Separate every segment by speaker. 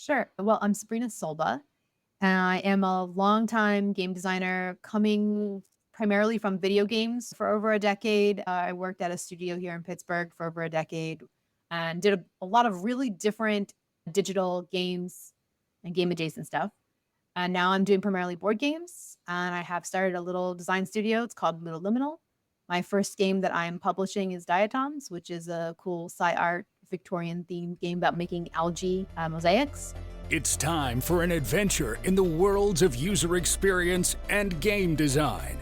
Speaker 1: Sure. Well, I'm Sabrina Solba, and I am a longtime game designer coming primarily from video games for over a decade. I worked at a studio here in Pittsburgh for over a decade and did a lot of really different digital games and game adjacent stuff. And now I'm doing primarily board games, and I have started a little design studio. It's called Ludoliminal. My first game that I'm publishing is Diatoms, which is a cool sci-art Victorian themed game about making algae mosaics.
Speaker 2: It's time for an adventure in the worlds of user experience and game design.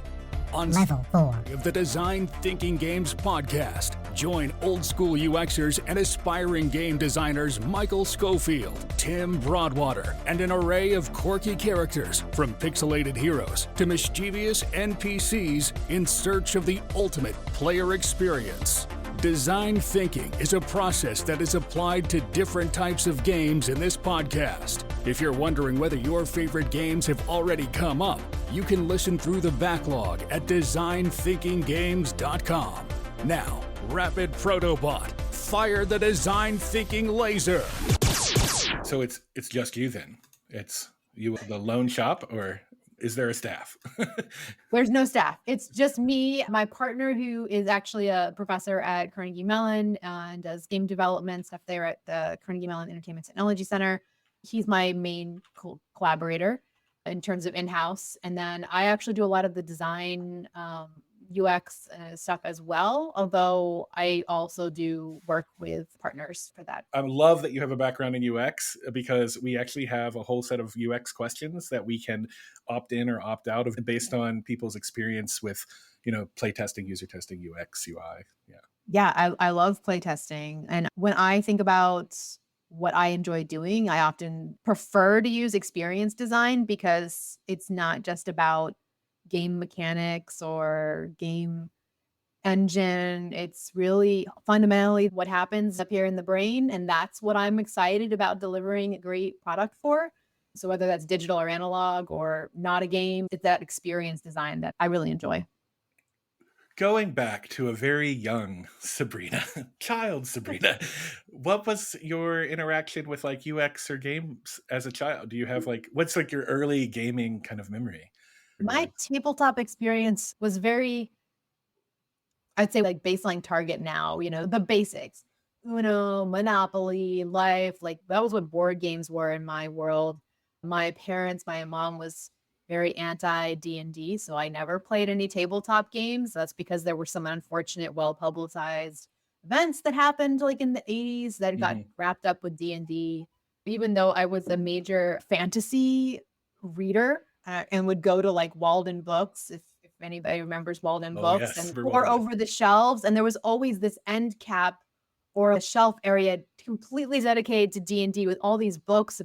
Speaker 2: On
Speaker 3: Level 4
Speaker 2: of the Design Thinking Games podcast, join old school UXers and aspiring game designers Michael Schofield, Tim Broadwater, and an array of quirky characters from pixelated heroes to mischievous NPCs in search of the ultimate player experience. Design thinking is a process that is applied to different types of games in this podcast. If you're wondering whether your favorite games have already come up, you can listen through the backlog at designthinkinggames.com. Now, Rapid Protobot, fire the design thinking laser.
Speaker 4: So it's just you then? It's you, the lone shop, or is there a staff?
Speaker 1: There's no staff. It's just me, my partner, who is actually a professor at Carnegie Mellon and does game development stuff there at the Carnegie Mellon Entertainment Technology Center. He's my main collaborator in terms of in-house. And then I actually do a lot of the design, UX stuff as well, although I also do work with partners for that.
Speaker 4: I love that you have a background in UX because we actually have a whole set of UX questions that we can opt in or opt out of based on people's experience with, playtesting, user testing, UX, UI.
Speaker 1: Yeah, I love playtesting. And when I think about what I enjoy doing, I often prefer to use experience design because it's not just about game mechanics or game engine. It's really fundamentally what happens up here in the brain. And that's what I'm excited about delivering a great product for. So whether that's digital or analog or not a game, it's that experience design that I really enjoy.
Speaker 4: Going back to a very young Sabrina, child Sabrina, what was your interaction with like UX or games as a child? Do you have what's like your early gaming kind of memory?
Speaker 1: My tabletop experience was very, I'd say like baseline target now, the basics. Uno, Monopoly, Life, like that was what board games were in my world. My mom was very anti D&D, so I never played any tabletop games. That's because there were some unfortunate, well-publicized events that happened like in the 80s that got wrapped up with D&D. Even though I was a major fantasy reader, and would go to like Walden Books, if anybody remembers Walden Books,
Speaker 4: yes,
Speaker 1: and pour over the shelves. And there was always this end cap or a shelf area completely dedicated to D&D with all these books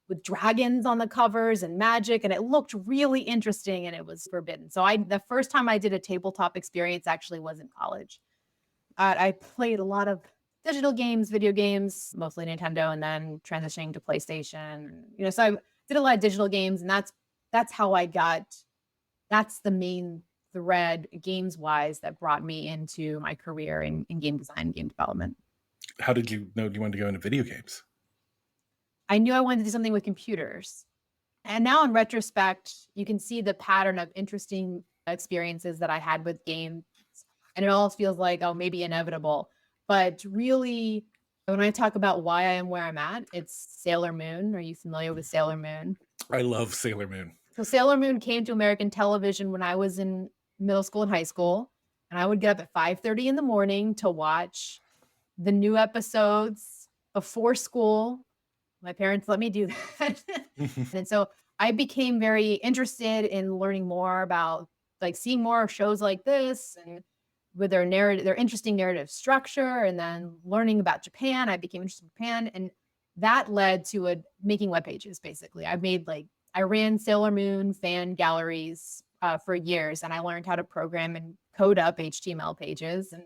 Speaker 1: with dragons on the covers and magic. And it looked really interesting and it was forbidden. So the first time I did a tabletop experience actually was in college. I played a lot of digital games, video games, mostly Nintendo, and then transitioning to PlayStation. So I did a lot of digital games, and that's how that's the main thread games wise that brought me into my career in game design, game development.
Speaker 4: How did you know you wanted to go into video games?
Speaker 1: I knew I wanted to do something with computers. And now in retrospect, you can see the pattern of interesting experiences that I had with games. And it all feels like, oh, maybe inevitable. But really, when I talk about why I am where I'm at, it's Sailor Moon. Are you familiar with Sailor Moon?
Speaker 4: I love Sailor Moon.
Speaker 1: So Sailor Moon came to American television when I was in middle school and high school. And I would get up at 5:30 in the morning to watch the new episodes before school. My parents let me do that. And so I became very interested in learning more about like seeing more shows like this and with their interesting narrative structure, and then learning about Japan. I became interested in Japan, and that led to making web pages. Basically, I ran Sailor Moon fan galleries for years, and I learned how to program and code up HTML pages, and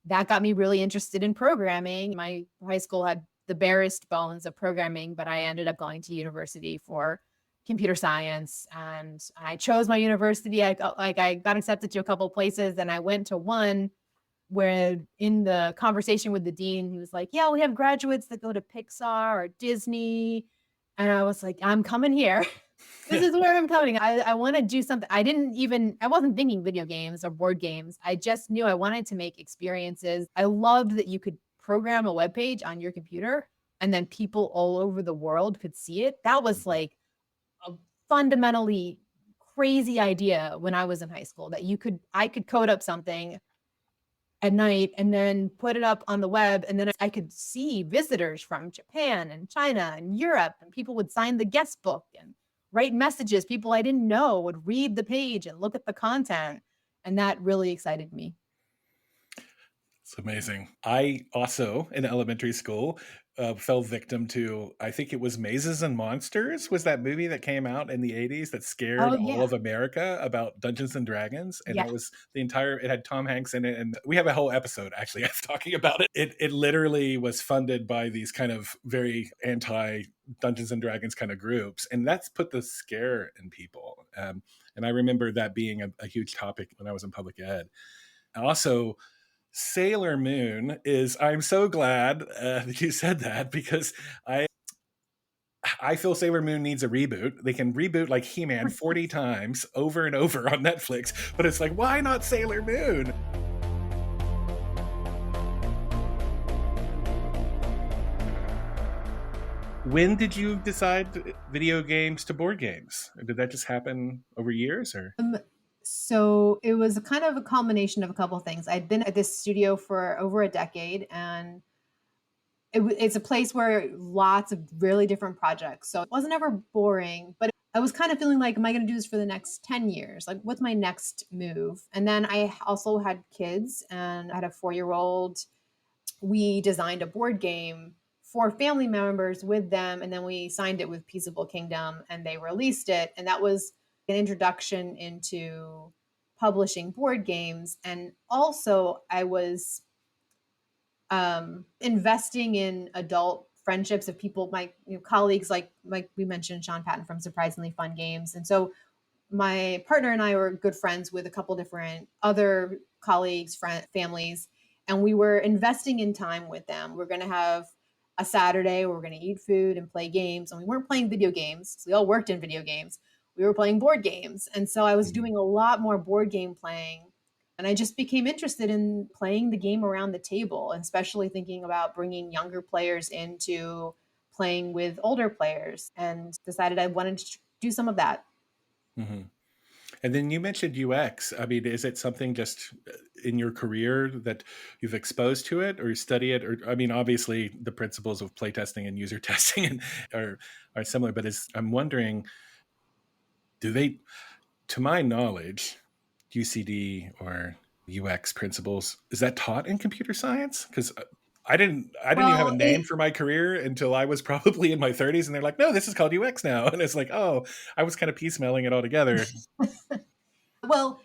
Speaker 1: that got me really interested in programming. My high school had the barest bones of programming, but I ended up going to university for computer science, and I chose my university. I got accepted to a couple of places, and I went to one where in the conversation with the dean, he was like, yeah, we have graduates that go to Pixar or Disney. And I was like, I'm coming here. This is where I'm coming. I want to do something. I wasn't thinking video games or board games. I just knew I wanted to make experiences. I loved that you could program a web page on your computer and then people all over the world could see it. That was like a fundamentally crazy idea when I was in high school, that I could code up something at night and then put it up on the web. And then I could see visitors from Japan and China and Europe, and people would sign the guest book and write messages. People I didn't know would read the page and look at the content. And that really excited me.
Speaker 4: It's amazing. I also, in elementary school, fell victim to, I think it was Mazes and Monsters, was that movie that came out in the 80s that scared
Speaker 1: Oh,
Speaker 4: all
Speaker 1: yeah.
Speaker 4: of America about Dungeons and Dragons. And
Speaker 1: Yeah.
Speaker 4: that was it had Tom Hanks in it. And we have a whole episode actually of talking about it. It literally was funded by these kind of very anti Dungeons and Dragons kind of groups. And that's put the scare in people. And I remember that being a huge topic when I was in public ed. Also, Sailor Moon is, I'm so glad that you said that, because I feel Sailor Moon needs a reboot. They can reboot like He-Man 40 times over and over on Netflix, but it's like, why not Sailor Moon? When did you decide video games to board games? Did that just happen over years, or?
Speaker 1: So it was kind of a combination of a couple of things. I'd been at this studio for over a decade, and it's a place where lots of really different projects. So it wasn't ever boring, but I was kind of feeling like, am I going to do this for the next 10 years? Like, what's my next move? And then I also had kids, and I had a 4-year-old. We designed a board game for family members with them, and then we signed it with Peaceable Kingdom, and they released it. And that was an introduction into publishing board games. And also, I was investing in adult friendships of people, my colleagues, like we mentioned Sean Patton from Surprisingly Fun Games. And so my partner and I were good friends with a couple different other colleagues, families, and we were investing in time with them. We're going to have a Saturday where we're going to eat food and play games. And we weren't playing video games. So we all worked in video games. We were playing board games. And so I was doing a lot more board game playing. And I just became interested in playing the game around the table, and especially thinking about bringing younger players into playing with older players, and decided I wanted to do some of that.
Speaker 4: Mm-hmm. And then you mentioned UX. I mean, is it something just in your career that you've exposed to it, or you study it? Or, I mean, obviously the principles of playtesting and user testing are similar, but I'm wondering, do they, to my knowledge, UCD or UX principles, is that taught in computer science? Because I didn't even have a name for my career until I was probably in my 30s, and they're like, no, this is called UX now. And it's like, oh, I was kind of piecemealing it all together.
Speaker 1: Well,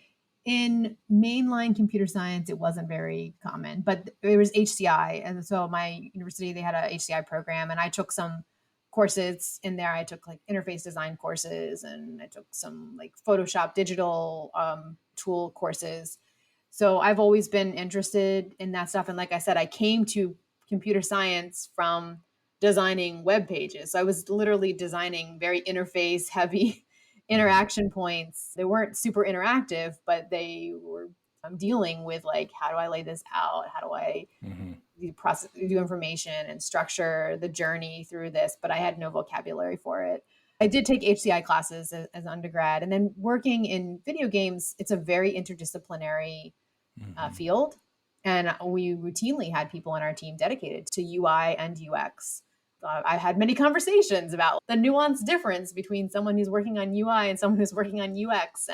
Speaker 1: in mainline computer science, it wasn't very common, but it was HCI. And so my university, they had a HCI program, and I took some courses in there. I took like interface design courses, and I took some like Photoshop digital tool courses. So I've always been interested in that stuff. And like I said, I came to computer science from designing web pages. So I was literally designing very interface heavy interaction points. They weren't super interactive, but they were dealing with like, how do I lay this out? How do I do information and structure the journey through this? But I had no vocabulary for it. I did take HCI classes as undergrad, and then working in video games, it's a very interdisciplinary field. And we routinely had people on our team dedicated to UI and UX. I had many conversations about the nuanced difference between someone who's working on UI and someone who's working on UX,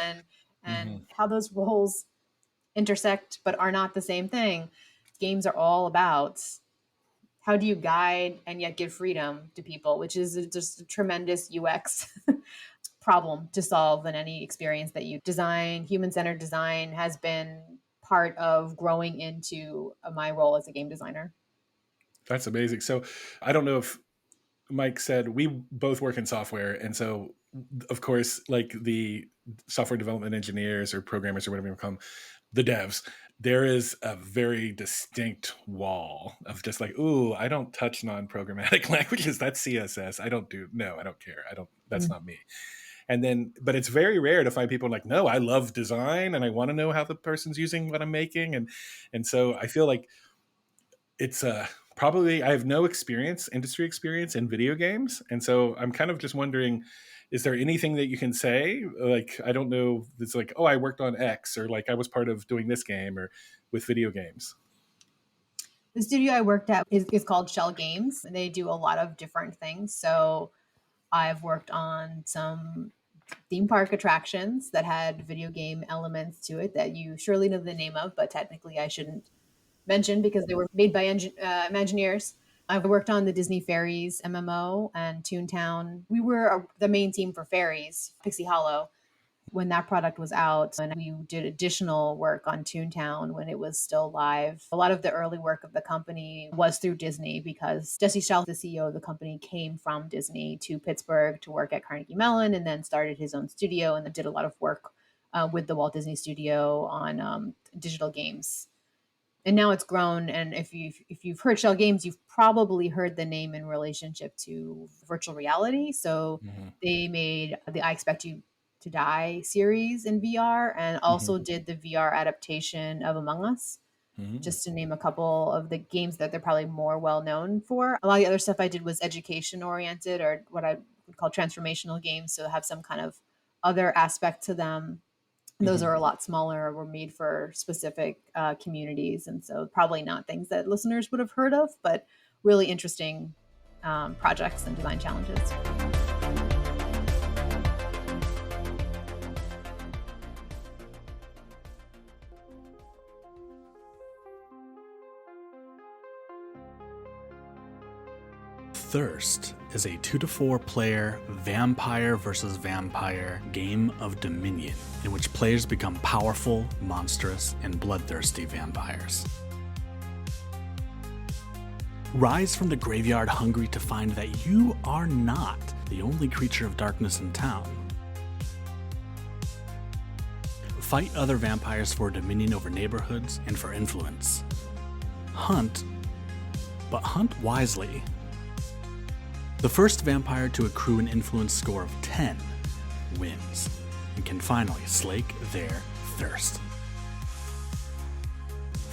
Speaker 1: and how those roles intersect but are not the same thing. Games are all about how do you guide and yet give freedom to people, which is just a tremendous UX problem to solve in any experience that you design. Human-centered design has been part of growing into my role as a game designer.
Speaker 4: That's amazing. So I don't know if Mike said, we both work in software. And so, of course, like the software development engineers or programmers or whatever you call them, the devs, there is a very distinct wall of just like, ooh, I don't touch non-programmatic languages. That's CSS. I don't care. That's
Speaker 1: Mm.
Speaker 4: not me. And then, but it's very rare to find people like, no, I love design and I want to know how the person's using what I'm making. And so I feel like it's probably, I have no industry experience in video games. And so I'm kind of just wondering, is there anything that you can say? Like, I don't know, it's like, oh, I worked on X, or like I was part of doing this game, or with video games.
Speaker 1: The studio I worked at is called Shell Games. They do a lot of different things. So I've worked on some theme park attractions that had video game elements to it that you surely know the name of, but technically I shouldn't mention because they were made by Imagineers. I've worked on the Disney Fairies MMO and Toontown. We were the main team for Fairies, Pixie Hollow, when that product was out. And we did additional work on Toontown when it was still live. A lot of the early work of the company was through Disney because Jesse Shelf, the CEO of the company, came from Disney to Pittsburgh to work at Carnegie Mellon and then started his own studio and then did a lot of work with the Walt Disney Studio on digital games. And now it's grown. And if you've heard Shell Games, you've probably heard the name in relationship to virtual reality. So
Speaker 4: Mm-hmm.
Speaker 1: they made the I Expect You to Die series in VR and also
Speaker 4: Mm-hmm.
Speaker 1: did the VR adaptation of Among Us,
Speaker 4: Mm-hmm.
Speaker 1: just to name a couple of the games that they're probably more well known for. A lot of the other stuff I did was education oriented or what I would call transformational games. So have some kind of other aspect to them. Those
Speaker 4: Mm-hmm.
Speaker 1: are a lot smaller, were made for specific communities. And so probably not things that listeners would have heard of, but really interesting projects and design challenges.
Speaker 3: Thirst is a 2 to 4 player vampire versus vampire game of Dominion in which players become powerful, monstrous, and bloodthirsty vampires. Rise from the graveyard hungry to find that you are not the only creature of darkness in town. Fight other vampires for dominion over neighborhoods and for influence. Hunt, but hunt wisely. The first vampire to accrue an influence score of 10 wins and can finally slake their thirst.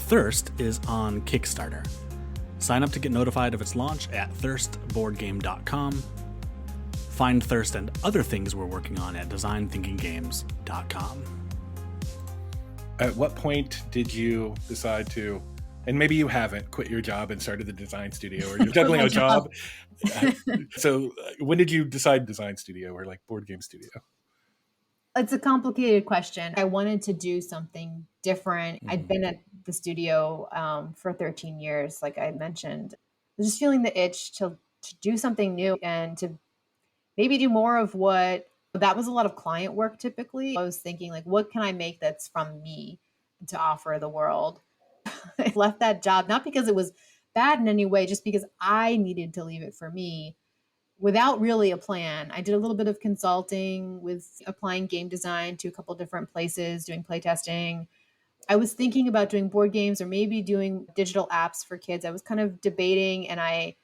Speaker 3: Thirst is on Kickstarter. Sign up to get notified of its launch at thirstboardgame.com. Find Thirst and other things we're working on at designthinkinggames.com.
Speaker 4: At what point did you decide to, and maybe you haven't, quit your job and started the design studio, or you're juggling a job? So when did you decide design studio or like board game studio?
Speaker 1: It's a complicated question. I wanted to do something different.
Speaker 4: Mm-hmm.
Speaker 1: I'd been at the studio for 13 years, like I mentioned. I was just feeling the itch to do something new and to maybe do more of what that was a lot of client work typically. I was thinking like, what can I make that's from me to offer the world? I left that job, not because it was bad in any way, just because I needed to leave it for me without really a plan. I did a little bit of consulting with applying game design to a couple different places, doing playtesting. I was thinking about doing board games or maybe doing digital apps for kids. I was kind of debating, and I,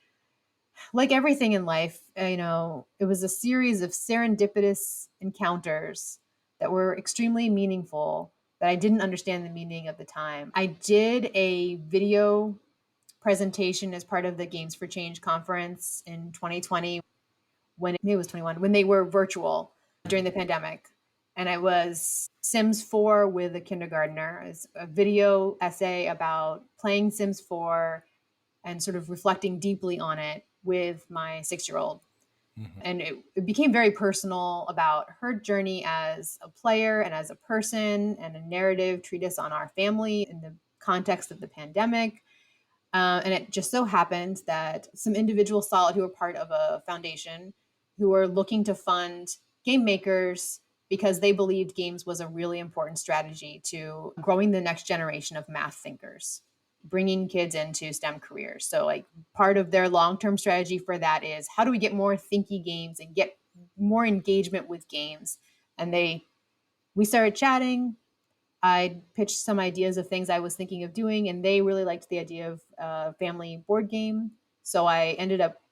Speaker 1: like everything in life, it was a series of serendipitous encounters that were extremely meaningful that I didn't understand the meaning at the time. I did a video presentation as part of the Games for Change conference in 2020 when it was 21, when they were virtual during the pandemic. And I was Sims 4 with a kindergartner. It's a video essay about playing Sims 4 and sort of reflecting deeply on it with my 6-year-old. Mm-hmm. And it became very personal about her journey as a player and as a person, and a narrative treatise on our family in the context of the pandemic. And it just so happened that some individuals saw it who were part of a foundation who were looking to fund game makers because they believed games was a really important strategy to growing the next generation of math thinkers, bringing kids into STEM careers. So like part of their long-term strategy for that is how do we get more thinky games and get more engagement with games? And we started chatting. I pitched some ideas of things I was thinking of doing, and they really liked the idea of a family board game. So I ended up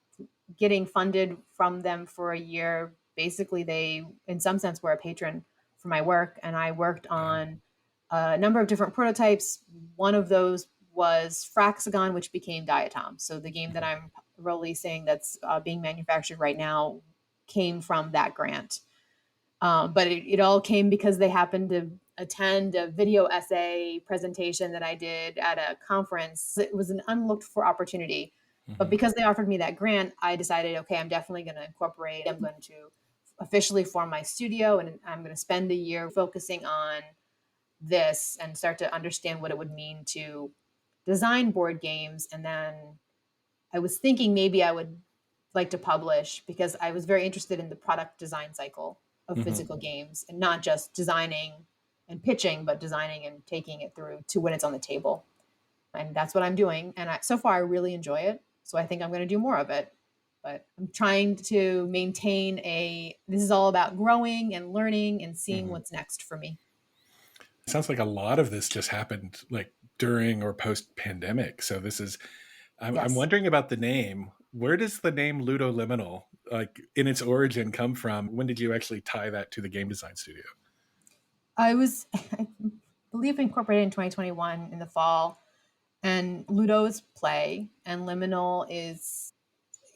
Speaker 1: getting funded from them for a year. Basically, they, in some sense, were a patron for my work, and I worked
Speaker 4: Wow.
Speaker 1: on a number of different prototypes. One of those was Fraxagon, which became Diatoms. So the game that
Speaker 4: Mhm.
Speaker 1: I'm releasing that's being manufactured right now came from that grant. But it all came because they happened to attend a video essay presentation that I did at a conference. It was an unlooked for opportunity. But
Speaker 4: Mhm.
Speaker 1: because they offered me that grant, I decided, okay, I'm definitely going to incorporate, I'm going to officially form my studio, and I'm going to spend a year focusing on this and start to understand what it would mean to design board games. And then I was thinking maybe I would like to publish because I was very interested in the product design cycle of
Speaker 4: Mhm.
Speaker 1: physical games, and not just designing and pitching, but designing and taking it through to when it's on the table. And that's what I'm doing. And so far, I really enjoy it. So I think I'm going to do more of it. But I'm trying to maintain this is all about growing and learning and seeing
Speaker 4: Mhm.
Speaker 1: what's next for me.
Speaker 4: Sounds like a lot of this just happened like during or post pandemic. So this is, I'm
Speaker 1: Yes.
Speaker 4: wondering about the name. Where does the name Ludoliminal, like in its origin, come from? When did you actually tie that to the game design studio?
Speaker 1: I believe, incorporated in 2021 in the fall. And Ludo is play, and liminal is,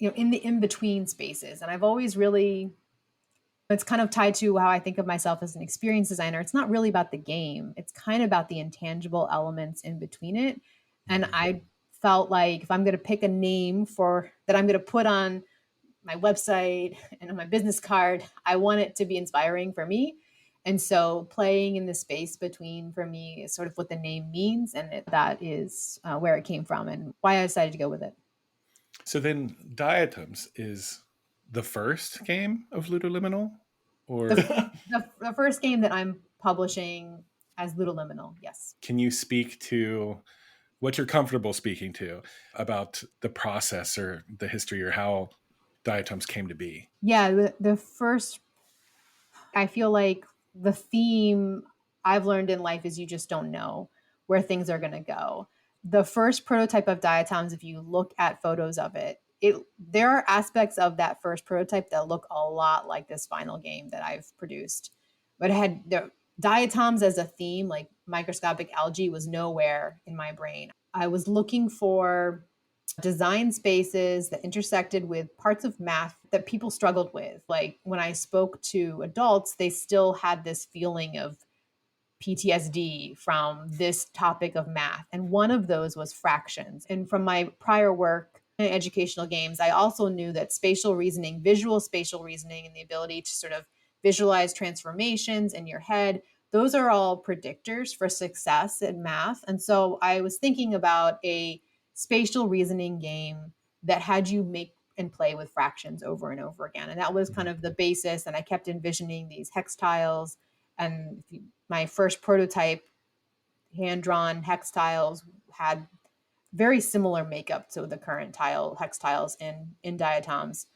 Speaker 1: in the in between spaces. And I've always really, it's kind of tied to how I think of myself as an experience designer. It's not really about the game, it's kind of about the intangible elements in between it. And
Speaker 4: Mhm.
Speaker 1: I felt like if I'm going to pick a name for that I'm going to put on my website and on my business card, I want it to be inspiring for me. And so playing in the space between for me is sort of what the name means. And that is where it came from and why I decided to go with it.
Speaker 4: So then Diatoms is the first game of Ludoliminal?
Speaker 1: The,
Speaker 4: Or
Speaker 1: the first game that I'm publishing as Ludoliminal, yes.
Speaker 4: can you speak to what you're comfortable speaking to about the process or the history or how Diatoms came to be?
Speaker 1: Yeah, the first, I feel like the theme I've learned in life is you just don't know where things are going to go. The first prototype of Diatoms, if you look at photos of it, there are aspects of that first prototype that look a lot like this final game that I've produced. But it had the diatoms as a theme, like microscopic algae, was nowhere in my brain. I was looking for design spaces that intersected with parts of math that people struggled with. Like when I spoke to adults, they still had this feeling of PTSD from this topic of math. And one of those was fractions. And from my prior work in educational games, I also knew that spatial reasoning, visual spatial reasoning, and the ability to sort of visualize transformations in your head, those are all predictors for success in math. And so I was thinking about a spatial reasoning game that had you make and play with fractions over and over again. And that was kind
Speaker 4: Mhm.
Speaker 1: of the basis. And I kept envisioning these hex tiles. And my first prototype, hand drawn hex tiles, had very similar makeup to the current hex tiles in Diatoms.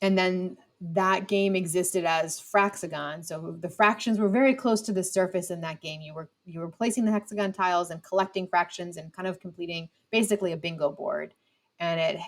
Speaker 1: And then that game existed as Fraxagon. So the fractions were very close to the surface in that game. You were placing the hexagon tiles and collecting fractions and kind of completing basically a bingo board. And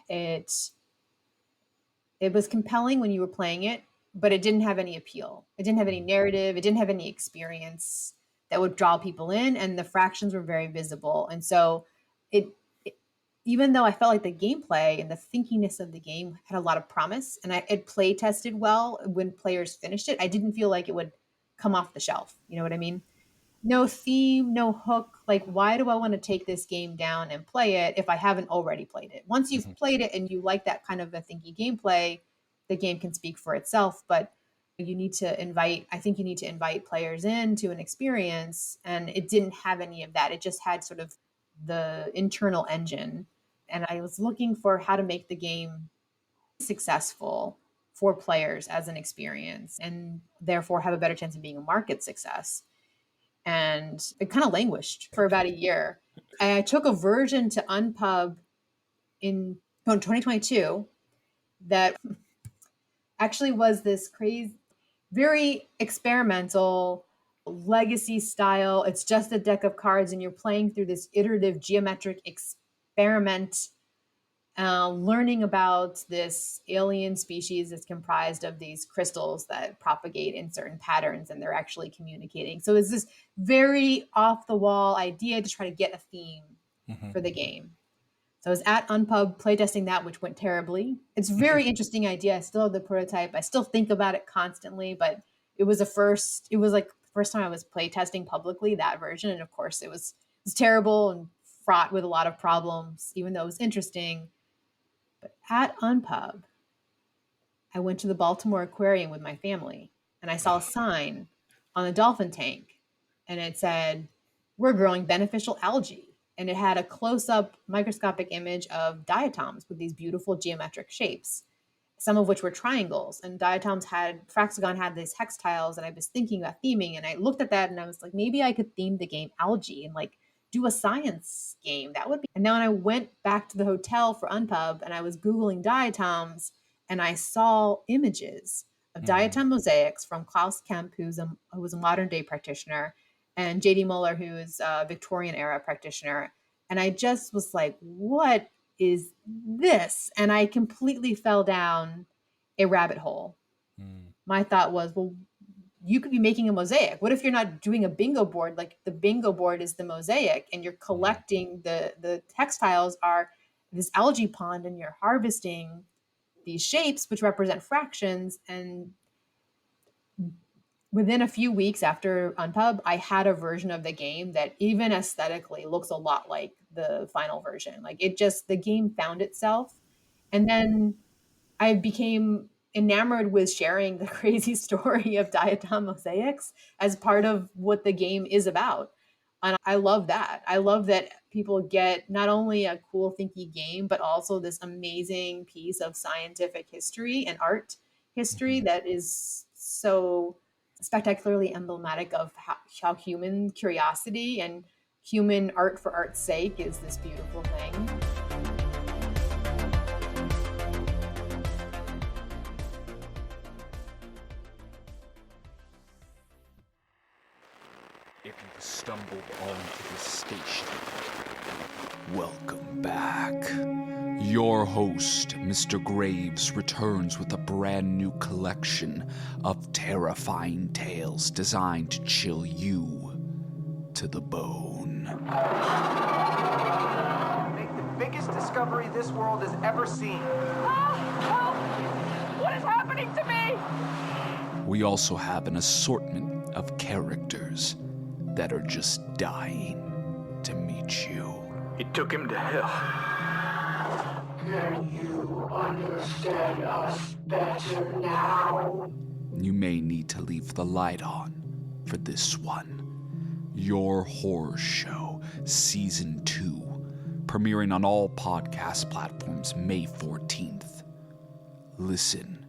Speaker 1: it was compelling when you were playing it, but it didn't have any appeal. It didn't have any narrative. It didn't have any experience that would draw people in, and the fractions were very visible. And so, it, it even though I felt like the gameplay and the thinkiness of the game had a lot of promise, and it play tested well when players finished it, I didn't feel like it would come off the shelf. You know what I mean? No theme, no hook. Like, why do I want to take this game down and play it if I haven't already played it? Once you've
Speaker 4: Mhm.
Speaker 1: played it and you like that kind of a thinky gameplay, the game can speak for itself. But I think you need to invite players into an experience. And it didn't have any of that. It just had sort of the internal engine. And I was looking for how to make the game successful for players as an experience and therefore have a better chance of being a market success. And it kind of languished for about a year. And I took a version to Unpub in 2022 that actually was this crazy, very experimental. legacy style. It's just a deck of cards and you're playing through this iterative geometric experiment, learning about this alien species that's comprised of these crystals that propagate in certain patterns and they're actually communicating. So it's this very off the wall idea to try to get a theme for the game. So I was at Unpub playtesting that, which went terribly. It's a very interesting idea. I still have the prototype. I still think about it constantly, but it was like the first time I was playtesting publicly that version. And of course it was terrible and fraught with a lot of problems, even though it was interesting. But at Unpub, I went to the Baltimore Aquarium with my family and I saw a sign on the dolphin tank and it said, "We're growing beneficial algae." And it had a close-up microscopic image of diatoms with these beautiful geometric shapes, some of which were triangles. And Fraxagon had these hex tiles, and I was thinking about theming. And I looked at that and I was like, maybe I could theme the game algae and like do a science game. That would be. And then when I went back to the hotel for Unpub and I was Googling diatoms and I saw images of diatom mosaics from Klaus Kemp, who was a modern day practitioner, and J.D. Muller, who is a Victorian era practitioner. And I just was like, what is this? And I completely fell down a rabbit hole. My thought was, well, you could be making a mosaic. What if you're not doing a bingo board? Like the bingo board is the mosaic and you're collecting the textiles are this algae pond and you're harvesting these shapes, which represent fractions. And within a few weeks after Unpub, I had a version of the game that even aesthetically looks a lot like the final version. Like the game found itself. And then I became enamored with sharing the crazy story of diatom mosaics as part of what the game is about. And I love that. I love that people get not only a cool, thinky game, but also this amazing piece of scientific history and art history that is so spectacularly emblematic of how human curiosity and human art for art's sake is this beautiful thing.
Speaker 5: If you've stumbled onto this station, welcome back. Your host, Mr. Graves, returns with a brand new collection of terrifying tales designed to chill you to the bone.
Speaker 6: Make the biggest discovery this world has ever seen.
Speaker 7: What is happening to me?
Speaker 5: We also have an assortment of characters that are just dying to meet you.
Speaker 6: It took him to hell.
Speaker 8: Can you understand us better now?
Speaker 5: You may need to leave the light on for this one. Your Horror Show, Season 2, premiering on all podcast platforms May 14th. Listen,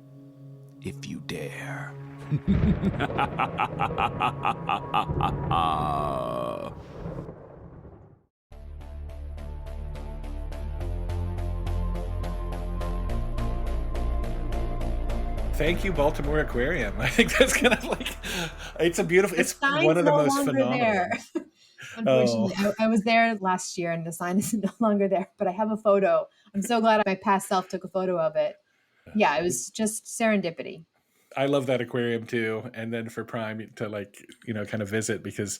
Speaker 5: if you dare.
Speaker 4: Thank you, Baltimore Aquarium. I think that's kind of like, it's a beautiful, it's one of the most phenomenal.
Speaker 1: There. Unfortunately, I was there last year and the sign is no longer there, but I have a photo. I'm so glad my past self took a photo of it. Yeah, it was just serendipity.
Speaker 4: I love that aquarium too. And then for Prime to kind of visit, because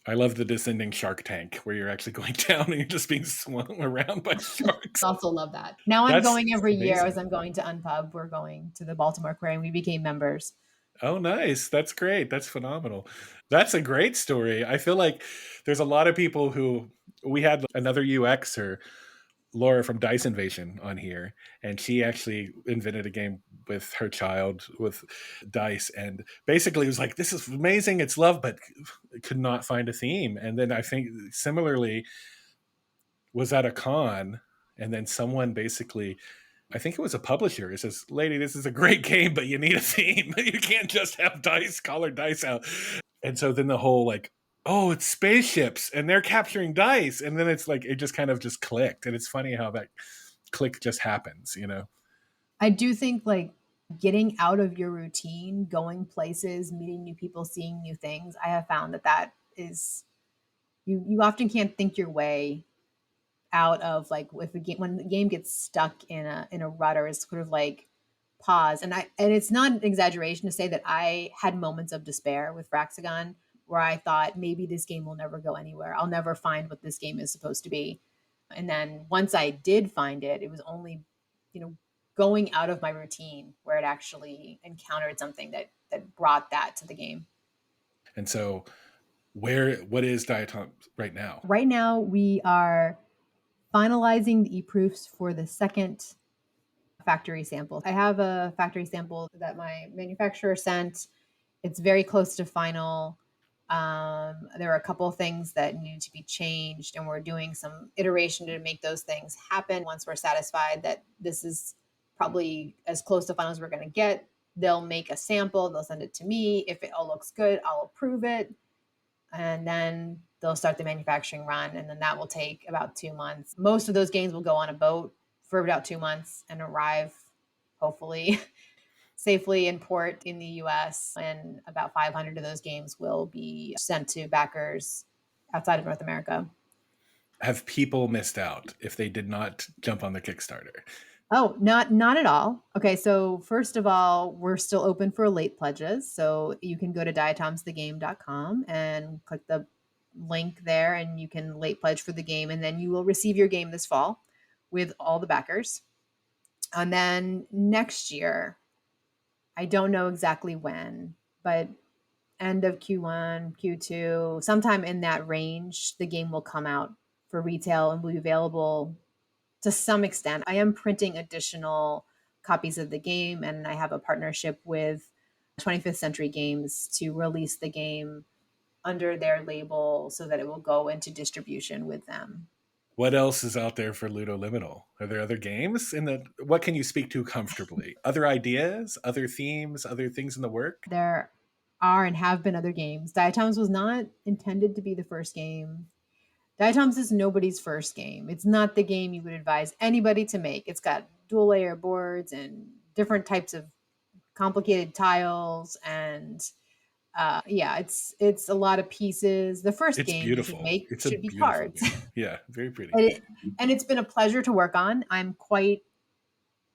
Speaker 4: I love the descending shark tank where you're actually going down and you're just being swung around by sharks.
Speaker 1: I also love that. Now I'm going every year as I'm going to Unpub. We're going to the Baltimore Aquarium. We became members.
Speaker 4: Oh, nice. That's great. That's phenomenal. That's a great story. I feel like there's a lot of people who, we had another UXer, Laura from Dice Invasion, on here, and she actually invented a game with her child with dice, and basically it was like, this is amazing, it's love, but could not find a theme. And then I think similarly was at a con, and then someone basically, I think it was a publisher, it says, lady, this is a great game, but you need a theme. You can't just have dice, colored dice out. And so then the whole like, oh, it's spaceships and they're capturing dice. And then it's like, it just kind of just clicked. And it's funny how that click just happens,
Speaker 1: I do think like Getting out of your routine, going places, meeting new people, seeing new things, I have found that is, you often can't think your way out of, like, if a game, when the game gets stuck in a rut, or is sort of like pause. And it's not an exaggeration to say that I had moments of despair with Fraxagon, where I thought maybe this game will never go anywhere. I'll never find what this game is supposed to be. And then once I did find it, it was only, going out of my routine where it actually encountered something that brought that to the game.
Speaker 4: And so, what is Diatoms right now?
Speaker 1: Right now, we are finalizing the e-proofs for the second factory sample. I have a factory sample that my manufacturer sent. It's very close to final. There are a couple of things that need to be changed, and we're doing some iteration to make those things happen. Once we're satisfied that this is probably as close to final as we're going to get, they'll make a sample, they'll send it to me. If it all looks good, I'll approve it, and then they'll start the manufacturing run, and then that will take about 2 months. Most of those games will go on a boat for about 2 months and arrive, hopefully, safely in port in the US. And about 500 of those games will be sent to backers outside of North America.
Speaker 4: Have people missed out if they did not jump on the Kickstarter?
Speaker 1: Oh, not at all. Okay, so first of all, we're still open for late pledges. So you can go to diatomsthegame.com and click the link there, and you can late pledge for the game, and then you will receive your game this fall with all the backers. And then next year, I don't know exactly when, but end of Q1, Q2, sometime in that range, the game will come out for retail and will be available to some extent. I am printing additional copies of the game, and I have a partnership with 25th Century Games to release the game under their label so that it will go into distribution with them.
Speaker 4: What else is out there for Ludoliminal? Are there other games what can you speak to comfortably? Other ideas, other themes, other things in the work?
Speaker 1: There are and have been other games. Diatoms was not intended to be the first game. Diatoms is nobody's first game. It's not the game you would advise anybody to make. It's got dual layer boards and different types of complicated tiles, and it's a lot of pieces. The first
Speaker 4: It's
Speaker 1: game you should
Speaker 4: beautiful.
Speaker 1: make
Speaker 4: It's a
Speaker 1: should be
Speaker 4: beautiful
Speaker 1: cards.
Speaker 4: game. Yeah, very pretty.
Speaker 1: And it's been a pleasure to work on. I'm quite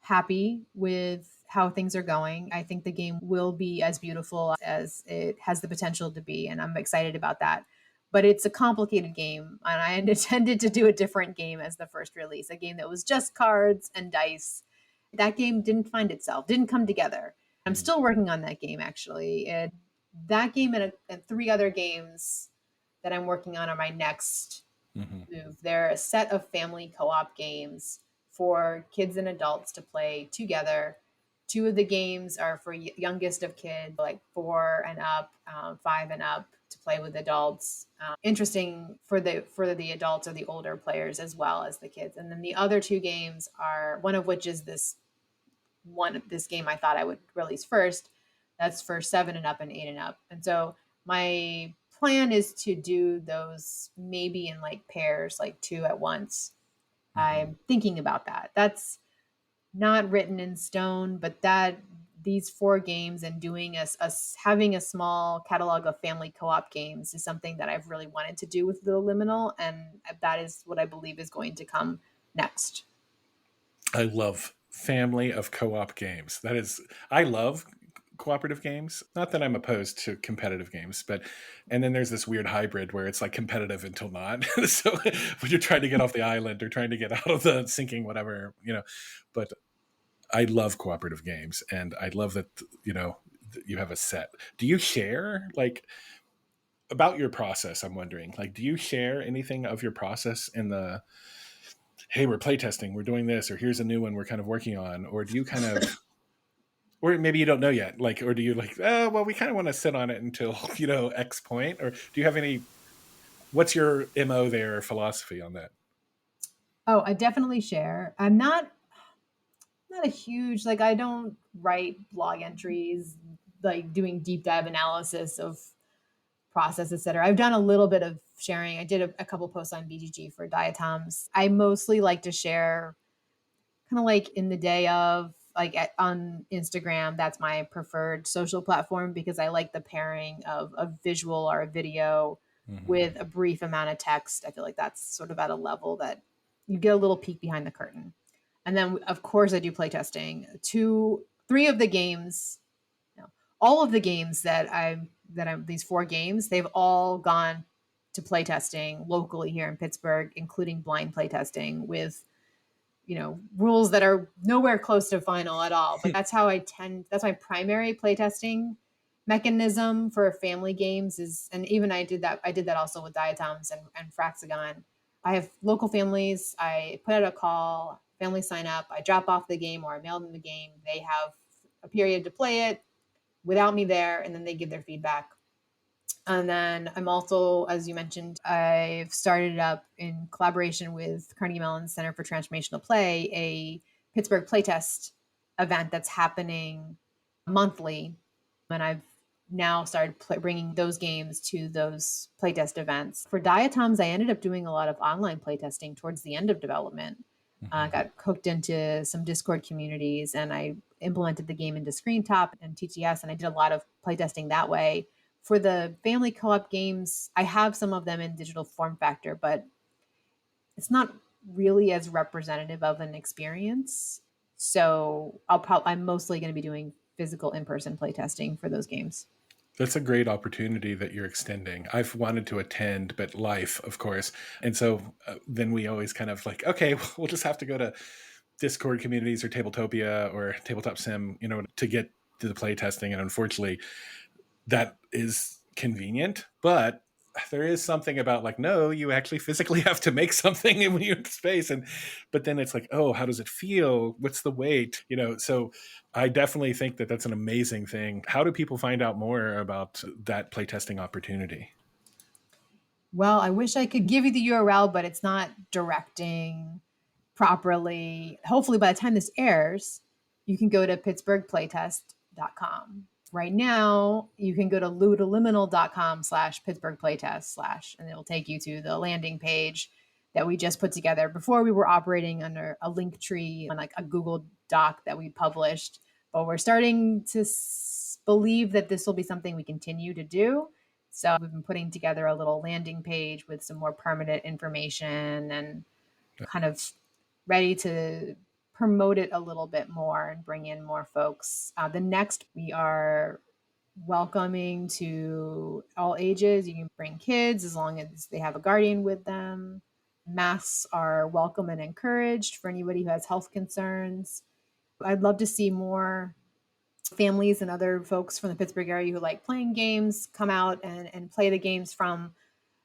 Speaker 1: happy with how things are going. I think the game will be as beautiful as it has the potential to be, and I'm excited about that. But it's a complicated game, and I intended to do a different game as the first release, a game that was just cards and dice. That game didn't find itself, didn't come together. I'm still working on that game, actually. That game and 3 other games that I'm working on are my next move. They're a set of family co-op games for kids and adults to play together. 2 of the games are for youngest of kids, like 4 and up, 5 and up, to play with adults. Interesting for the adults or the older players as well as the kids. And then the other 2 games are, one of which is this game I thought I would release first. That's for 7 and up and 8 and up. And so my plan is to do those maybe in like pairs, like 2 at once. I'm thinking about that. That's not written in stone, but these 4 games and doing having a small catalog of family co-op games is something that I've really wanted to do with Ludoliminal, and that is what I believe is going to come next.
Speaker 4: I love family of co-op games. I love cooperative games. Not that I'm opposed to competitive games, and then there's this weird hybrid where it's like competitive until not. So when you're trying to get off the island or trying to get out of the sinking, whatever, but I love cooperative games, and I love that, you have a set. Do you share, like, about your process? I'm wondering, like, do you share anything of your process in the, hey, we're playtesting, we're doing this, or here's a new one we're kind of working on, or do you kind of, or maybe you don't know yet, like, or do you like, well, we kind of want to sit on it until, X point, or do you have what's your MO there, or philosophy on that?
Speaker 1: Oh, I definitely share. I'm not a huge, like, I don't write blog entries, like doing deep dive analysis of process, etc. I've done a little bit of sharing. I did a couple posts on BGG for Diatoms. I mostly like to share kind of like in the day of, like on Instagram, that's my preferred social platform because I like the pairing of a visual or a video with a brief amount of text. I feel like that's sort of at a level that you get a little peek behind the curtain. And then, of course, I do playtesting. Three of the games, no, all of the games these 4 games, they've all gone to playtesting locally here in Pittsburgh, including blind playtesting with rules that are nowhere close to final at all. But that's my primary playtesting mechanism for family games and even I did that also with Diatoms and Fraxagon. I have local families. I put out a call, families sign up, I drop off the game or I mail them the game. They have a period to play it without me there, and then they give their feedback. And then I'm also, as you mentioned, I've started up in collaboration with Carnegie Mellon Center for Transformational Play, a Pittsburgh playtest event that's happening monthly. And I've now started bringing those games to those playtest events. For Diatoms, I ended up doing a lot of online playtesting towards the end of development. I got hooked into some Discord communities and I implemented the game into Screentop and TTS, and I did a lot of playtesting that way. For the family co-op games, I have some of them in digital form factor, but it's not really as representative of an experience. So I'm mostly going to be doing physical in-person playtesting for those games.
Speaker 4: That's a great opportunity that you're extending. I've wanted to attend, but life, of course. And so then we always kind of like, okay, we'll just have to go to Discord communities or Tabletopia or Tabletop Sim, to get to the playtesting. And unfortunately, that is convenient, but there is something about like, no, you actually physically have to make something when you're in space. But then it's like, oh, how does it feel? What's the weight? So I definitely think that that's an amazing thing. How do people find out more about that playtesting opportunity?
Speaker 1: Well, I wish I could give you the URL, but it's not directing properly. Hopefully by the time this airs, you can go to pittsburghplaytest.com. Right now, you can go to ludoliminal.com/PittsburghPlaytest/ and it'll take you to the landing page that we just put together. Before we were operating under a link tree on like a Google Doc that we published, but we're starting to believe that this will be something we continue to do. So we've been putting together a little landing page with some more permanent information and kind of ready to promote it a little bit more and bring in more folks. The next, we are welcoming to all ages. You can bring kids as long as they have a guardian with them. Masks are welcome and encouraged for anybody who has health concerns. I'd love to see more families and other folks from the Pittsburgh area who like playing games come out and play the games from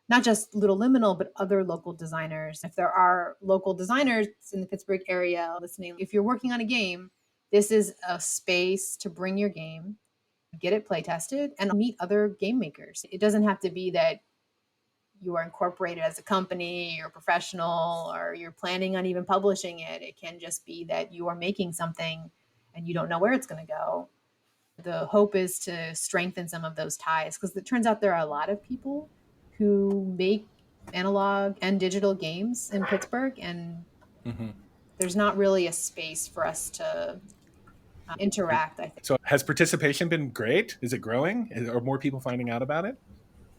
Speaker 1: not just Ludoliminal, but other local designers. If there are local designers in the Pittsburgh area listening, if you're working on a game, this is a space to bring your game, get it play tested, and meet other game makers. It doesn't have to be that you are incorporated as a company, you're professional, or you're planning on even publishing it. It can just be that you are making something and you don't know where it's going to go. The hope is to strengthen some of those ties because it turns out there are a lot of people who make analog and digital games in Pittsburgh, and there's not really a space for us to interact, I think.
Speaker 4: So has participation been great? Is it growing? Are more people finding out about it?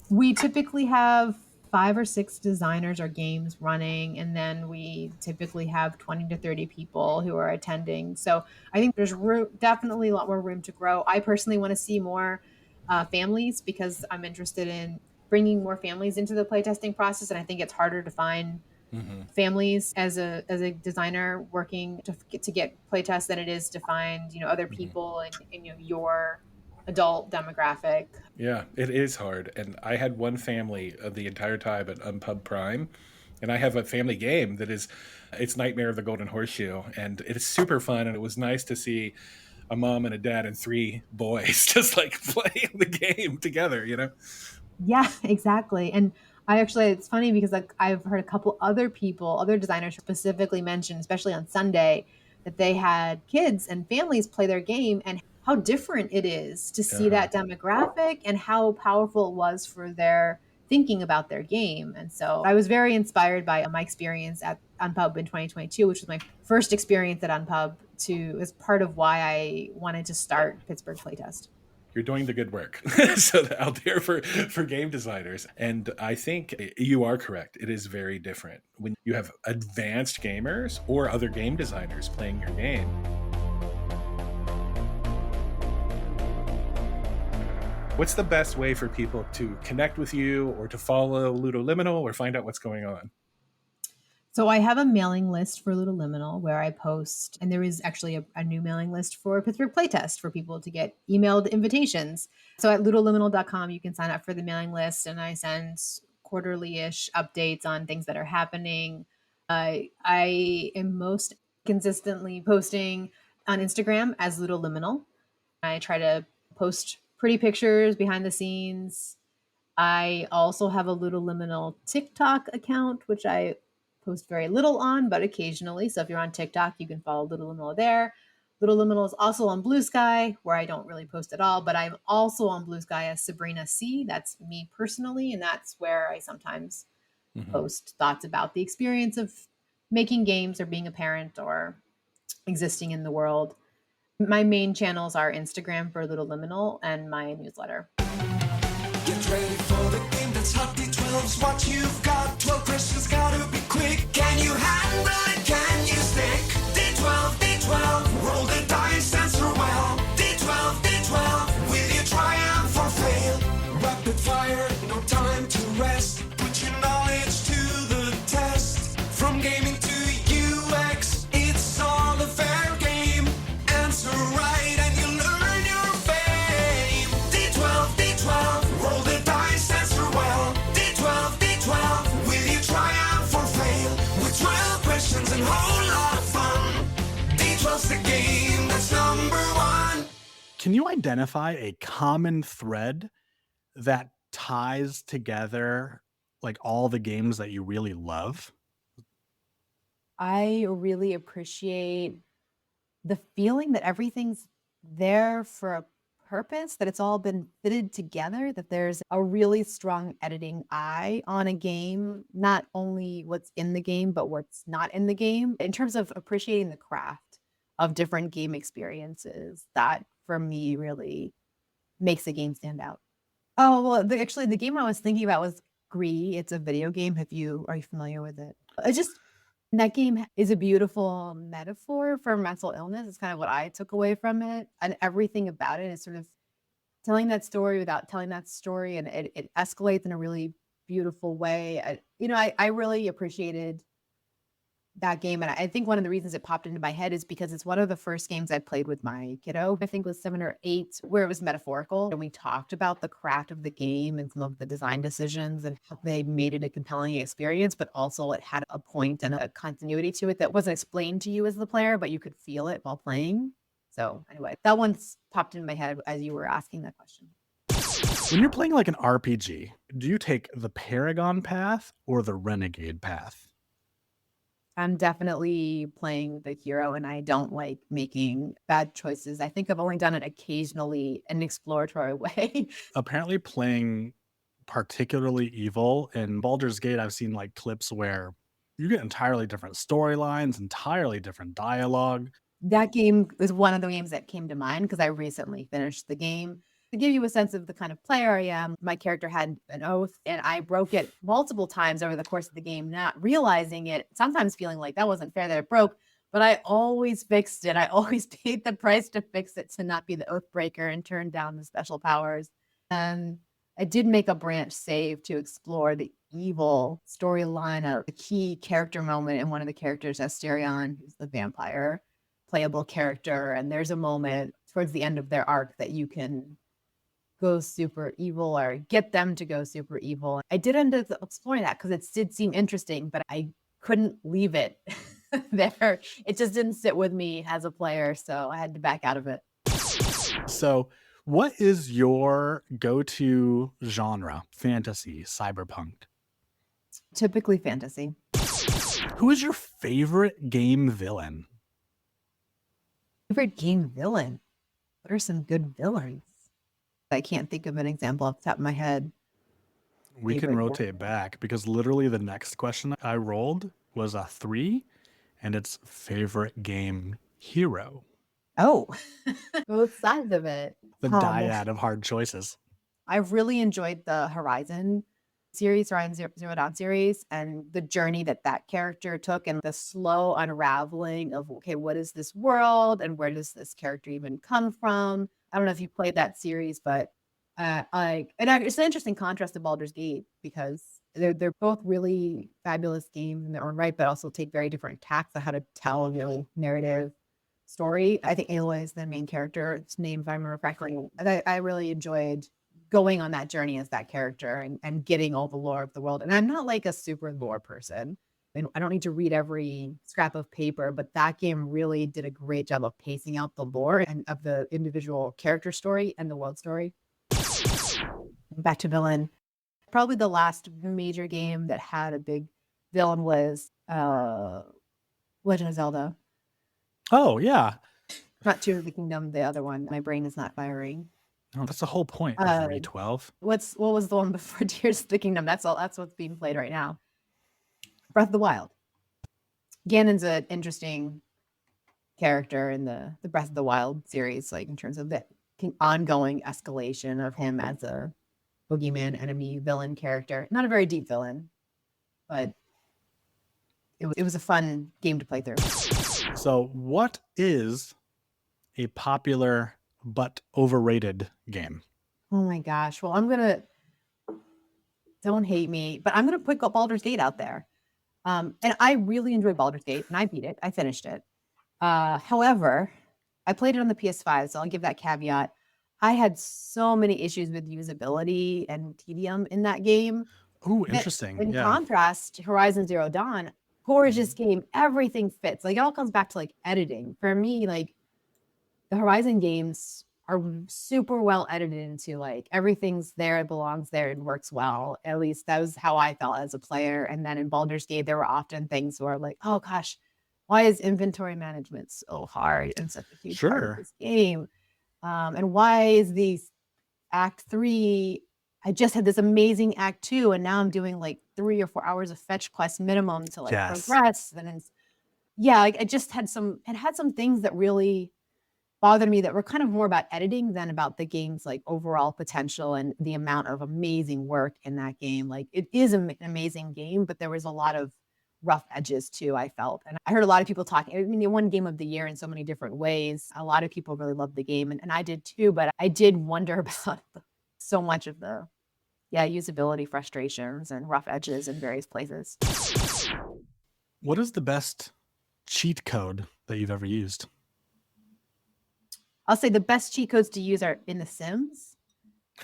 Speaker 1: We typically have 5 or 6 designers or games running, and then we typically have 20 to 30 people who are attending. So I think there's definitely a lot more room to grow. I personally want to see more families because I'm interested in bringing more families into the playtesting process, and I think it's harder to find families as a designer working to get playtests than it is to find other people in your adult demographic.
Speaker 4: Yeah, it is hard. And I had one family the entire time at Unpub Prime, and I have a family game that it's Nightmare of the Golden Horseshoe, and it is super fun. And it was nice to see a mom and a dad and 3 boys just like playing the game together,
Speaker 1: Yeah, exactly. And it's funny because like I've heard a couple other designers specifically mention, especially on Sunday, that they had kids and families play their game and how different it is to see that demographic and how powerful it was for their thinking about their game. And so I was very inspired by my experience at Unpub in 2022, which was my first experience at Unpub, is part of why I wanted to start Pittsburgh Playtest.
Speaker 4: You're doing the good work so out there for game designers. And I think you are correct. It is very different when you have advanced gamers or other game designers playing your game. What's the best way for people to connect with you or to follow Ludoliminal or find out what's going on?
Speaker 1: So I have a mailing list for Ludoliminal where I post, and there is actually a new mailing list for Pittsburgh Playtest for people to get emailed invitations. So at ludoliminal.com, you can sign up for the mailing list, and I send quarterly-ish updates on things that are happening. I am most consistently posting on Instagram as Ludoliminal. I try to post pretty pictures behind the scenes. I also have a Ludoliminal TikTok account, which I post very little on, but occasionally. So if you're on TikTok, you can follow Ludoliminal there. Ludoliminal is also on Blue Sky, where I don't really post at all, but I'm also on Blue Sky as Sabrina C. That's me personally, and that's where I sometimes post thoughts about the experience of making games or being a parent or existing in the world. My main channels are Instagram for Ludoliminal and my newsletter.
Speaker 7: Get ready for the game that's hot. D12's what you've got. 12 questions gotta be quick. Can you handle it? Can you stick? D12, D12, roll the dice, answer well. D12, D12, will you triumph or fail? Rapid fire, no time to rest. Put your knowledge to the test. From gaming to UX, it's all a fair game. Answer right and you learn your fame. D12, D12, roll the dice, answer well. D12, D12, will you triumph or fail? With 12 questions and whole lot of fun. D12's the game that's number one.
Speaker 3: Can you identify a common thread that ties together like all the games that you really love?
Speaker 1: I really appreciate the feeling that everything's there for a purpose, that it's all been fitted together, that there's a really strong editing eye on a game, not only what's in the game, but what's not in the game. In terms of appreciating the craft of different game experiences, that for me really makes a game stand out. Oh, well, actually, the game I was thinking about was Gree. It's a video game. Are you familiar with it? That game is a beautiful metaphor for mental illness. It's kind of what I took away from it. And everything about it is sort of telling that story without telling that story. And it escalates in a really beautiful way. I really appreciated that game. And I think one of the reasons it popped into my head is because it's one of the first games I played with my kiddo. I think it was 7 or 8, where it was metaphorical. And we talked about the craft of the game and some of the design decisions and how they made it a compelling experience, but also it had a point and a continuity to it that wasn't explained to you as the player, but you could feel it while playing. So anyway, that one's popped in my head as you were asking that question.
Speaker 3: When you're playing like an RPG, do you take the Paragon path or the Renegade path?
Speaker 1: I'm definitely playing the hero, and I don't like making bad choices. I think I've only done it occasionally in an exploratory way.
Speaker 3: Apparently playing particularly evil in Baldur's Gate, I've seen like clips where you get entirely different storylines, entirely different dialogue.
Speaker 1: That game is one of the games that came to mind because I recently finished the game. To give you a sense of the kind of player I am, my character had an oath, and I broke it multiple times over the course of the game, not realizing it, sometimes feeling like that wasn't fair that it broke, but I always fixed it. I always paid the price to fix it, to not be the oath breaker and turn down the special powers. And I did make a branch save to explore the evil storyline of a key character moment in one of the characters, Asterion, who's the vampire playable character. And there's a moment towards the end of their arc that you can go super evil or get them to go super evil. I did end up exploring that because it did seem interesting, but I couldn't leave it there. It just didn't sit with me as a player, so I had to back out of it.
Speaker 3: So what is your go-to genre? Fantasy, cyberpunk?
Speaker 1: Typically fantasy.
Speaker 3: Who is your favorite game villain?
Speaker 1: Favorite game villain? What are some good villains? I can't think of an example off the top of my head.
Speaker 3: We can rotate back because literally the next question I rolled was a 3, and its favorite game, Hero.
Speaker 1: Oh, both sides of it.
Speaker 3: The
Speaker 1: Oh, man.
Speaker 3: dyad of hard choices.
Speaker 1: I really enjoyed the Horizon series, Horizon Zero Dawn series, and the journey that that character took and the slow unraveling of, okay, what is this world and where does this character even come from? I don't know if you played that series, but it's an interesting contrast to Baldur's Gate because they're both really fabulous games in their own right, but also take very different tacks on how to tell a really narrative story. I think Aloy is the main character. It's named, if I remember correctly. I really enjoyed going on that journey as that character and getting all the lore of the world. And I'm not like a super lore person. I don't need to read every scrap of paper, but that game really did a great job of pacing out the lore and of the individual character story and the world story. Back to villain. Probably the last major game that had a big villain was Legend of Zelda.
Speaker 3: Oh, yeah.
Speaker 1: Not Tears of the Kingdom, the other one. My brain is not firing.
Speaker 3: No, that's the whole point of Re12.
Speaker 1: What was the one before Tears of the Kingdom? That's what's being played right now. Breath of the Wild. Ganon's an interesting character in the Breath of the Wild series, like in terms of the ongoing escalation of him as a boogeyman, enemy, villain character. Not a very deep villain, but it was a fun game to play through.
Speaker 3: So what is a popular but overrated game?
Speaker 1: Oh my gosh. Well, don't hate me, but I'm going to put Baldur's Gate out there. And I really enjoyed Baldur's Gate and I beat it. I finished it. However, I played it on the PS5, so I'll give that caveat. I had so many issues with usability and tedium in that game.
Speaker 3: Ooh, interesting.
Speaker 1: In contrast, Horizon Zero Dawn, gorgeous game. Everything fits. Like, it all comes back to like editing. For me, like, the Horizon games are super well edited into like everything's there, it belongs there, it works well. At least that was how I felt as a player. And then in Baldur's Gate, there were often things where like, oh gosh, why is inventory management so hard and such a huge part of this game? And why is these Act 3? I just had this amazing Act 2, and now I'm doing like 3 or 4 hours of fetch quest minimum to like progress. And it's, like I just had some things that really bothered me that were kind of more about editing than about the game's like overall potential and the amount of amazing work in that game. Like, it is an amazing game, but there was a lot of rough edges too, I felt. And I heard a lot of people talking. I mean, they won Game of the Year in so many different ways. A lot of people really loved the game, and I did too, but I did wonder about so much of the usability frustrations and rough edges in various places.
Speaker 3: What is the best cheat code that you've ever used?
Speaker 1: I'll say the best cheat codes to use are in The Sims.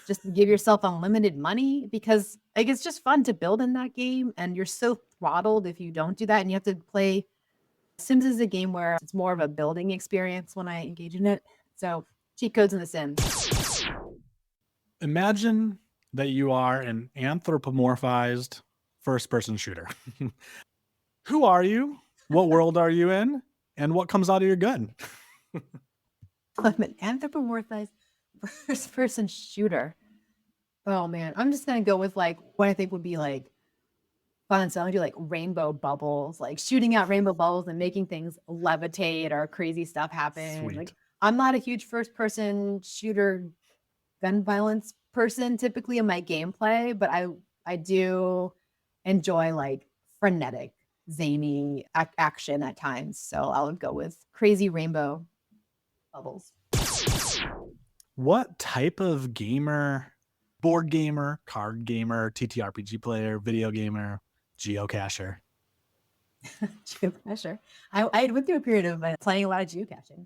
Speaker 1: Just give yourself unlimited money, because like it's just fun to build in that game, and you're so throttled if you don't do that. And you have to play. Sims is a game where it's more of a building experience when I engage in it. So cheat codes in The Sims.
Speaker 3: Imagine that you are an anthropomorphized first-person shooter. Who are you? What world are you in? And what comes out of your gun?
Speaker 1: I'm an anthropomorphized first-person shooter. Oh man, I'm just gonna go with like what I think would be like fun. So I'm gonna do like rainbow bubbles, like shooting out rainbow bubbles and making things levitate or crazy stuff happen.
Speaker 3: Sweet.
Speaker 1: Like, I'm not a huge first-person shooter gun violence person typically in my gameplay, but I do enjoy like frenetic, zany action at times. So I would go with crazy rainbow bubbles.
Speaker 3: What type of gamer, board gamer, card gamer, TTRPG player, video gamer, geocacher?
Speaker 1: Geocacher. I went through a period of playing a lot of geocaching.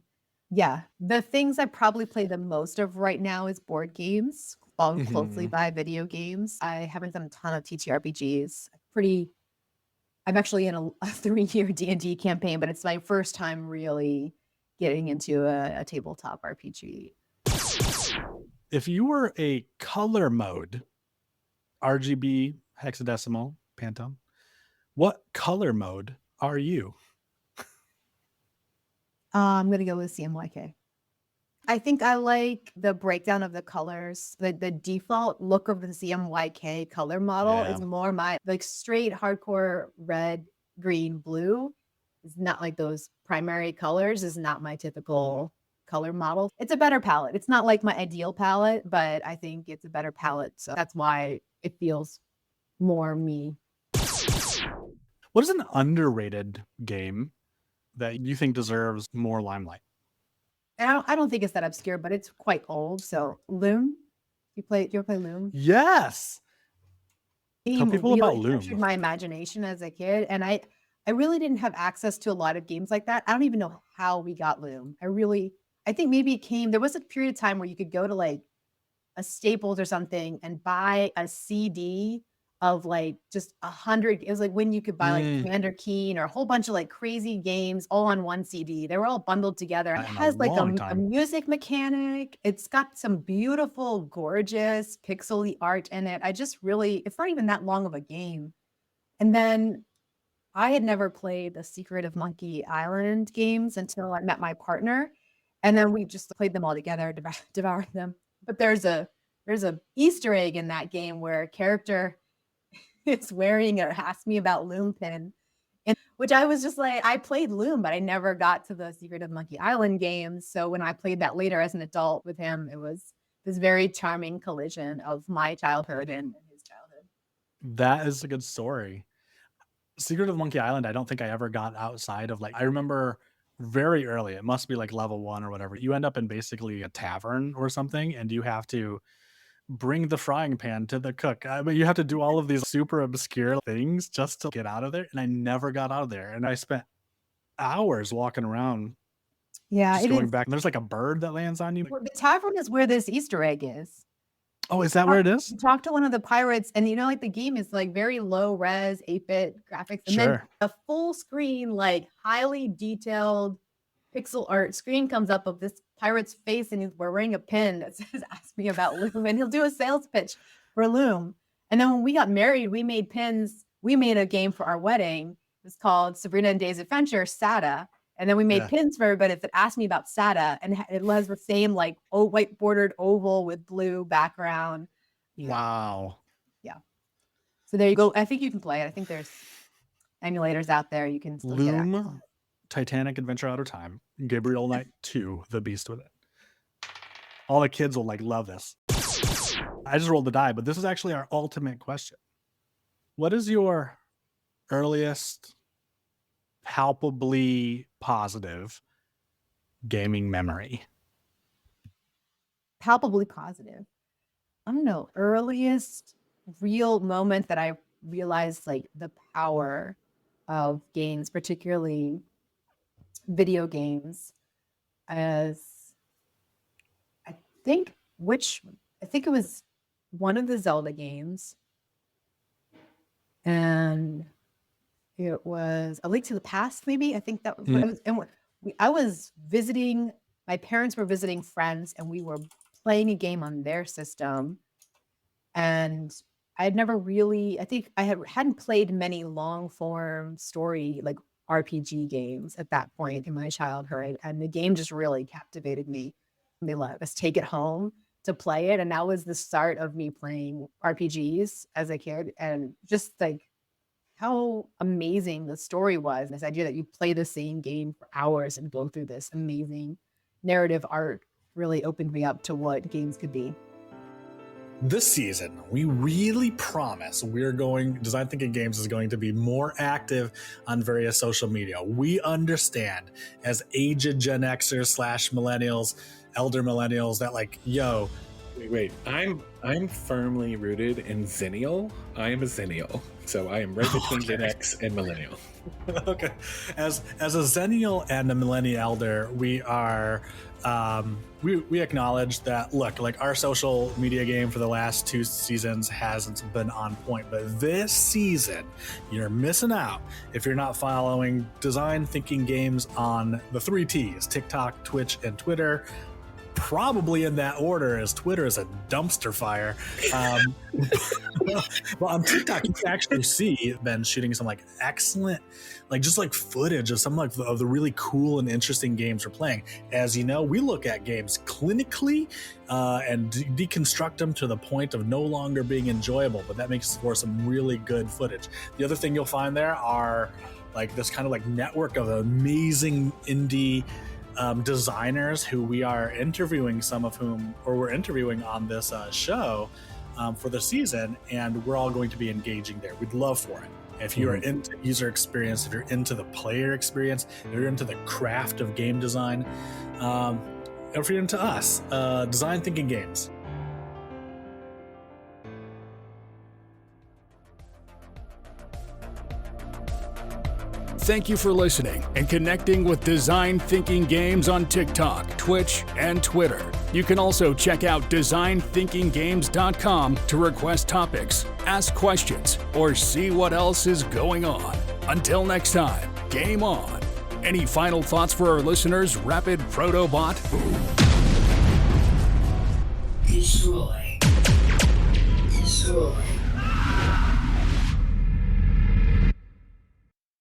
Speaker 1: Yeah, the things I probably play the most of right now is board games, followed closely by video games. I haven't done a ton of TTRPGs. I'm actually in a 3-year D&D campaign, but it's my first time really getting into a tabletop RPG.
Speaker 3: If you were a color mode, RGB, hexadecimal, Pantone, what color mode are you?
Speaker 1: I'm going to go with CMYK. I think I like the breakdown of the colors. The default look of the CMYK color model is more my like straight hardcore red green, blue. It's not like those primary colors is not my typical color model. It's a better palette. It's not like my ideal palette, but I think it's a better palette. So that's why it feels more me.
Speaker 3: What is an underrated game that you think deserves more limelight?
Speaker 1: I don't think it's that obscure, but it's quite old. So Loom, do you ever play Loom?
Speaker 3: Yes. Tell people about Loom.
Speaker 1: Captured my imagination as a kid, and I really didn't have access to a lot of games like that. I don't even know how we got Loom. I think maybe it came. There was a period of time where you could go to like a Staples or something and buy a CD of like just 100. It was like when you could buy like Commander Keen or a whole bunch of like crazy games all on one CD. They were all bundled together. It has like a music mechanic. It's got some beautiful, gorgeous pixely art in it. It's not even that long of a game. And then I had never played the Secret of Monkey Island games until I met my partner. And then we just played them all together, devoured them. But there's a Easter egg in that game where a character is wearing or asked me about Loom pin, and which I was just like, I played Loom, but I never got to the Secret of Monkey Island games. So when I played that later as an adult with him, it was this very charming collision of my childhood and his childhood.
Speaker 3: That is a good story. Secret of Monkey Island, I don't think I ever got outside of I remember very early, it must be like level 1 or whatever. You end up in basically a tavern or something, and you have to bring the frying pan to the cook. You have to do all of these super obscure things just to get out of there. And I never got out of there. And I spent hours walking around.
Speaker 1: Yeah,
Speaker 3: just going back. And there's like a bird that lands on you.
Speaker 1: The tavern is where this Easter egg is.
Speaker 3: Oh, is that where it is?
Speaker 1: You talk to one of the pirates, and like the game is like very low res, 8-bit graphics, and then a full screen, like highly detailed pixel art screen comes up of this pirate's face, and he's wearing a pin that says "Ask me about Loom," and he'll do a sales pitch for Loom. And then when we got married, we made pins. We made a game for our wedding. It was called Sabrina and Days Adventure, SATA. And then we made pins for everybody that asked me about SATA, and it was the same like white bordered oval with blue background.
Speaker 3: Wow.
Speaker 1: Yeah. So there you go. I think you can play it. I think there's emulators out there. You can still
Speaker 3: Loom,
Speaker 1: get it.
Speaker 3: Titanic Adventure Out of Time, Gabriel Knight 2, The Beast with It. All the kids will love this. I just rolled the die, but this is actually our ultimate question. What is your earliest palpably positive gaming memory?
Speaker 1: Palpably positive. I don't know. Earliest real moment that I realized the power of games, particularly video games, as I think it was one of the Zelda games, and it was A Link to the Past, maybe. I think that was what it was. And I was visiting, my parents were visiting friends, and we were playing a game on their system. And I had never really, I think I hadn't played many long form story, RPG games at that point in my childhood. And the game just really captivated me. They let us take it home to play it. And that was the start of me playing RPGs as a kid. And just how amazing the story was. This idea that you play the same game for hours and go through this amazing narrative arc really opened me up to what games could be.
Speaker 3: This season, we really promise Design Thinking Games is going to be more active on various social media. We understand as aged Gen Xers / millennials, elder millennials, that
Speaker 4: Wait. I'm firmly rooted in Zennial. I am a Zennial. So I am right between Gen X and Millennial.
Speaker 3: Okay. As a Zennial and a Millennial elder, we are we acknowledge that our social media game for the last 2 seasons hasn't been on point, but this season you're missing out if you're not following Design Thinking Games on the 3 T's: TikTok, Twitch, and Twitter. Probably in that order, as Twitter is a dumpster fire. Well, on TikTok, you can actually see Ben shooting some excellent, footage of some of the really cool and interesting games we're playing. As you know, we look at games clinically and deconstruct them to the point of no longer being enjoyable, but that makes for some really good footage. The other thing you'll find there are like this kind of like network of amazing indie designers who we are interviewing, some of whom, or we're interviewing on this show for the season, and we're all going to be engaging there. We'd love for it. If you are into user experience, if you're into the player experience, if you're into the craft of game design, if you're into us, design thinking games.
Speaker 2: Thank you for listening and connecting with Design Thinking Games on TikTok, Twitch, and Twitter. You can also check out designthinkinggames.com to request topics, ask questions, or see what else is going on. Until next time, game on. Any final thoughts for our listeners, Rapid Protobot?
Speaker 8: Destroy. Destroy.